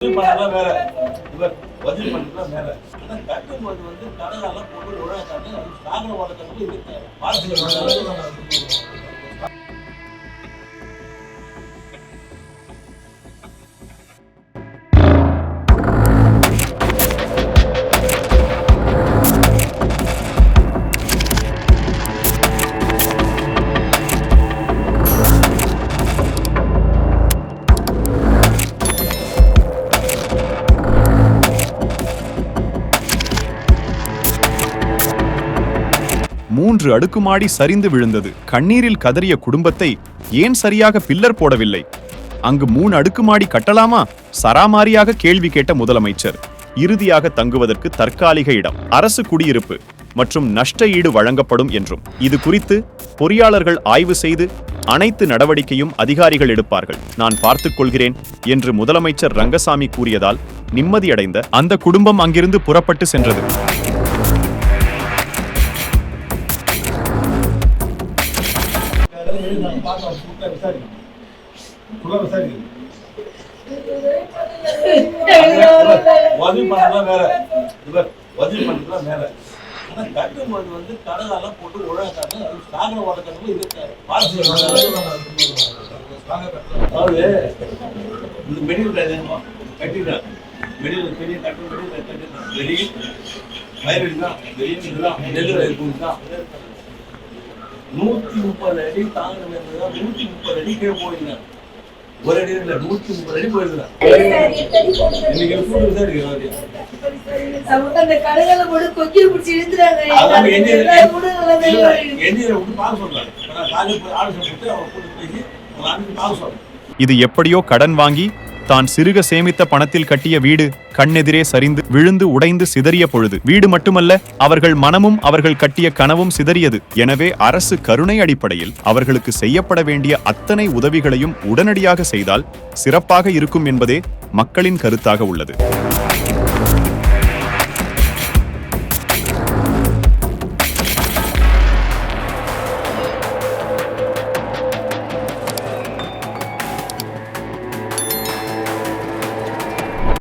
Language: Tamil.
பண்ணலாம் வேற பதில் பண்ணலாம் வேற ஆனா கட்டும்போது கடலெல்லாம் போட்டு உழக்காட்டு சாகர வளர்க்கறது இருக்கு பார்த்து 3 அடுக்குமாடி சரிந்து விழுந்தது. கண்ணீரில் கதறிய குடும்பத்தை ஏன் சரியாக பில்லர் போடவில்லை? அங்கு 3 அடுக்குமாடி கட்டலாமா? சராமாரியாக கேள்வி கேட்ட முதலமைச்சர் இறுதியாக தங்குவதற்கு தற்காலிக இடம், அரசு குடியிருப்பு மற்றும் நஷ்ட ஈடு வழங்கப்படும் என்றும், இது குறித்து பொறியாளர்கள் ஆய்வு செய்து அனைத்து நடவடிக்கையும் அதிகாரிகள் எடுப்பார்கள், நான் பார்த்துக் கொள்கிறேன் என்று முதலமைச்சர் ரங்கசாமி கூறியதால் நிம்மதியடைந்த அந்த குடும்பம் அங்கிருந்து புறப்பட்டு சென்றது. கட்டும்போது கடலெல்லாம் போட்டு உழக்காட்டு சாகர வளர்க்கறது இருக்கு அதாவது இந்த மெடிக்கல் கட்டிட்டேன் மெடிக்கல் பெரிய கட்டு வெளியே வயல் தான் வெளியே நெல் தான் 130 அடி தாங்க 130 அடி கீழே போயிருந்தேன். ஒரு அடி இல்லை 130 அடி போயிருந்தேன். இன்னைக்கு இது எப்படியோ கடன் வாங்கி தான் சிறுக சேமித்த பணத்தில் கட்டிய வீடு கண்ணெதிரே சரிந்து விழுந்து உடைந்து சிதறிய பொழுது வீடு மட்டுமல்ல, அவர்கள் மனமும் அவர்கள் கட்டிய கனவும் சிதறியது. எனவே அரசு கருணை அடிப்படையில் அவர்களுக்கு செய்யப்பட வேண்டிய அத்தனை உதவிகளையும் உடனடியாக செய்தால் சிறப்பாக இருக்கும் என்பதே மக்களின் கருத்தாக உள்ளது.